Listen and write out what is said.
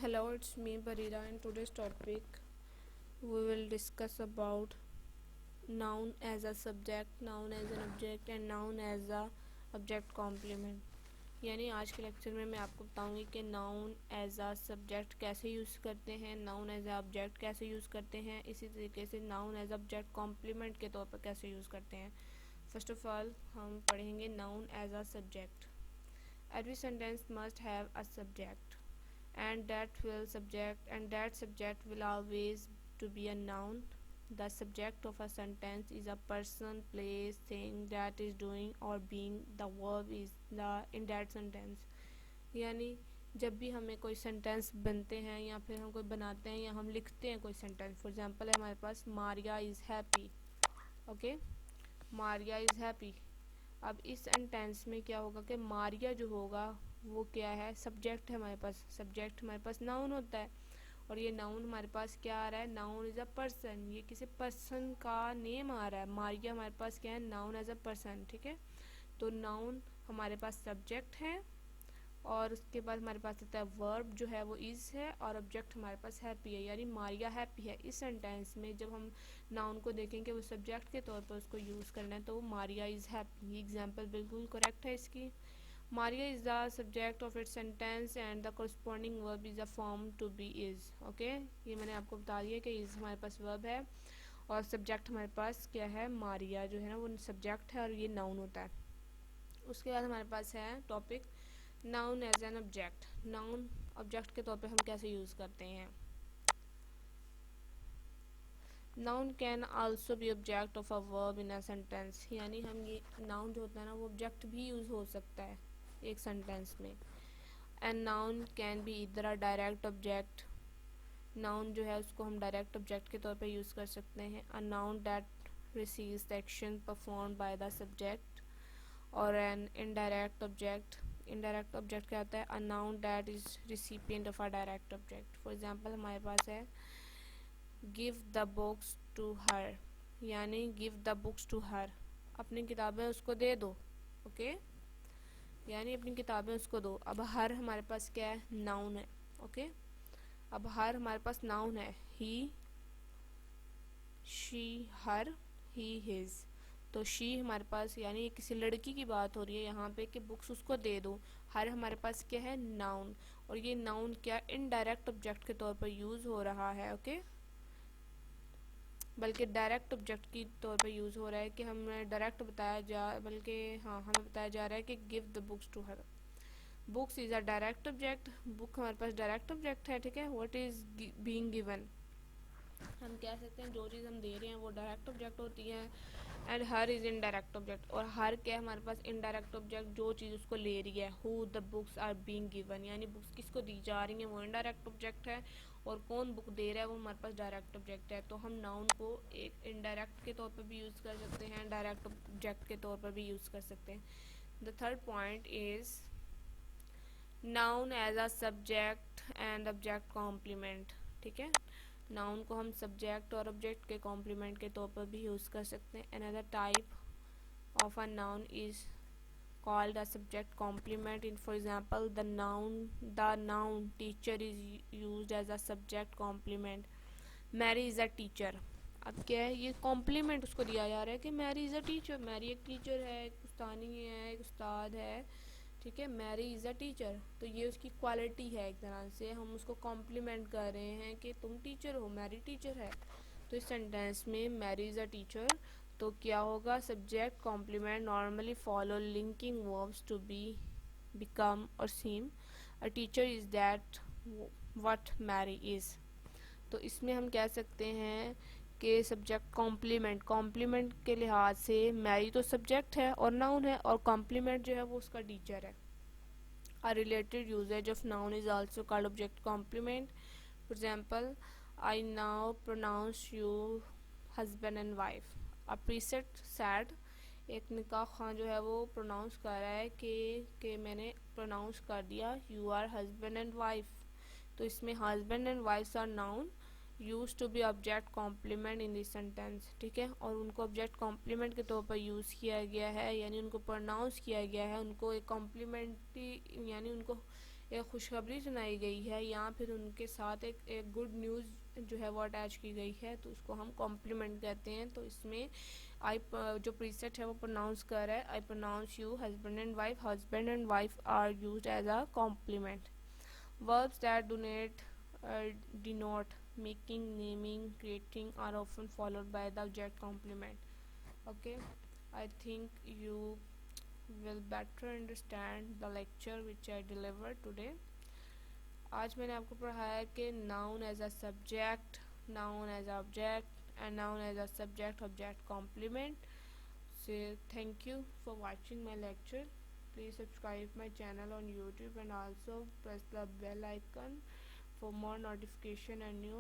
Hello, it's me Barira. In today's topic, we will discuss about noun as a subject, noun as an object, and noun as a object complement. यानी आज के lecture में मैं आपको बताऊंगी कि noun as a subject कैसे use करते हैं, नाउन एज अ ऑब्जेक्ट कैसे यूज़ करते हैं, इसी तरीके से नाउन एज ऑब्जेक्ट कॉम्प्लीमेंट के तौर पर कैसे यूज़ करते हैं। फर्स्ट ऑफ ऑल हम पढ़ेंगे noun as a subject. Every sentence must have a subject and that subject will always to be a noun. The subject of a sentence is a person, place, thing that is doing or being. The verb is the in that sentence. यानी जब भी हमें कोई sentence बनते हैं या फिर हम कोई बनाते हैं या हम लिखते हैं कोई सेंटेंस, फॉर एग्जांपल है हमारे पास Maria is happy. Okay, Maria is happy. अब इस सेंटेंस में क्या होगा कि मारिया जो होगा वो क्या है, सब्जेक्ट है हमारे पास। सब्जेक्ट हमारे पास नाउन होता है और ये नाउन हमारे पास क्या आ रहा है, नाउन इज़ अ पर्सन। ये किसी पर्सन का नेम आ रहा है। मारिया हमारे पास क्या है, नाउन एज अ पर्सन। ठीक है, तो नाउन हमारे पास सब्जेक्ट है और उसके बाद हमारे पास आता है वर्ब जो है वो इज़ है और ऑब्जेक्ट हमारे पास हैप्पी है, यानी मारिया हैप्पी है। इस सेंटेंस में जब हम नाउन को देखेंगे वो सब्जेक्ट के तौर पर उसको यूज़ करना है, तो मारिया इज़ हैप्पी। ये एग्जाम्पल बिल्कुल करेक्ट है इसकी। Maria is the subject of its sentence and the corresponding verb is a form to be is. Okay, ये मैंने आपको बता दिया कि is हमारे पास verb है और subject हमारे पास क्या है, मारिया जो है ना वो subject है और ये noun होता है। उसके बाद हमारे पास है topic noun as an object। noun object के तौर पे हम कैसे यूज़ करते हैं। Noun can also be object of a verb in a sentence, यानी हम ये नाउन जो होता है ना वो ऑब्जेक्ट भी यूज़ हो सकता है एक सेंटेंस में। एंड नाउन कैन बी इधर अ डायरेक्ट ऑब्जेक्ट। नाउन जो है उसको हम डायरेक्ट ऑब्जेक्ट के तौर पे यूज़ कर सकते हैं। A noun that receives the action perform by the subject. और an indirect object. Indirect object क्या होता है, a noun that is recipient of a direct object. For example हमारे पास है give the books to her, यानी give the books to her, अपनी किताबें उसको दे दो। ओके, यानी अपनी किताबें उसको दो। अब हर हमारे पास क्या है, नाउन है। ओके, अब हर हमारे पास नाउन है। ही, शी, हर, ही, हिज। तो शी हमारे पास यानी किसी लड़की की बात हो रही है यहाँ पे कि बुक्स उसको दे दो। हर हमारे पास क्या है, नाउन। और ये नाउन क्या इनडायरेक्ट ऑब्जेक्ट के तौर पर यूज़ हो रहा है। ओके, बल्कि डायरेक्ट ऑब्जेक्ट की तौर पे यूज़ हो रहा है कि हमें डायरेक्ट बताया जा, बल्कि हाँ हमें बताया जा रहा है कि give the books to her. Books is a direct object. Book हमारे पास डायरेक्ट ऑब्जेक्ट है। ठीक है, व्हाट इज़ बीइंग गिवन, हम कह सकते हैं जो चीज़ हम दे रहे हैं वो डायरेक्ट ऑब्जेक्ट होती है। And her is indirect object, और हर क्या है हमारे पास, इनडायरेक्ट ऑब्जेक्ट जो चीज़ उसको ले रही है। Who the books are being given, यानी बुक्स किसको दी जा रही हैं वो इनडायरेक्ट ऑब्जेक्ट है और कौन बुक दे रहा है वो हमारे पास डायरेक्ट ऑब्जेक्ट है। तो हम नाउन को एक इनडायरेक्ट के तौर पर भी यूज़ कर सकते हैं, डायरेक्ट ऑब्जेक्ट के तौर पर भी यूज़ कर सकते हैं। The third point is noun as a subject and object complement. ठीक है, नाउन को हम सब्जेक्ट और ऑब्जेक्ट के कॉम्प्लीमेंट के तौर पर भी यूज़ कर सकते हैं। Another type of a noun is called a subject complement. In for example, the noun teacher is used as a subject complement. Mary is a teacher। अब क्या है, ये कॉम्प्लीमेंट उसको दिया जा रहा है कि Mary is a teacher. Mary एक टीचर है, एक उस्तानी है, एक उस्ताद है। ठीक है, मैरी इज़ अ टीचर, तो ये उसकी क्वालिटी है। एक तरह से हम उसको कॉम्प्लीमेंट कर रहे हैं कि तुम टीचर हो, मैरी टीचर है। तो इस सेंटेंस में मैरी इज़ अ टीचर, तो क्या होगा, subject complement normally follow linking verbs to be, become और seem. A teacher is that what Mary is. तो इसमें हम कह सकते हैं कि सब्जेक्ट कॉम्प्लीमेंट, कॉम्प्लीमेंट के लिहाज से मैरी तो सब्जेक्ट है और नाउन है, और कॉम्प्लीमेंट जो है वो उसका टीचर है। A related usage of noun is also called object complement. For example, I now pronounce you husband and wife. A priest said, एक निकाह खां जो है वो प्रोनाउंस कर रहा है कि मैंने प्रोनाउंस कर दिया you are husband and wife. तो इसमें husband and wife are noun use to be object complement in this sentence. ठीक है, और उनको ऑब्जेक्ट कॉम्प्लीमेंट के तौर पर यूज़ किया गया है, यानी उनको प्रोनाउंस किया गया है, उनको एक कॉम्प्लीमेंट्री यानी उनको एक खुशखबरी सुनाई गई है या फिर उनके साथ एक गुड न्यूज़ जो है वो अटैच की गई है, तो उसको हम कॉम्प्लीमेंट कहते हैं। तो इसमें आई जो प्रीसेट है वो प्रोनाउंस कर रहा है, I pronounce you husband and wife are used as a complement. Verbs that denote making, naming, creating are often followed by the object complement. Okay, I think you will better understand the lecture which I delivered today. आज मैंने आपको पढ़ाया कि noun as a subject, noun as a object and noun as a subject object complement. So thank you for watching my lecture. Please subscribe my channel on YouTube and also press the bell icon for more notification and new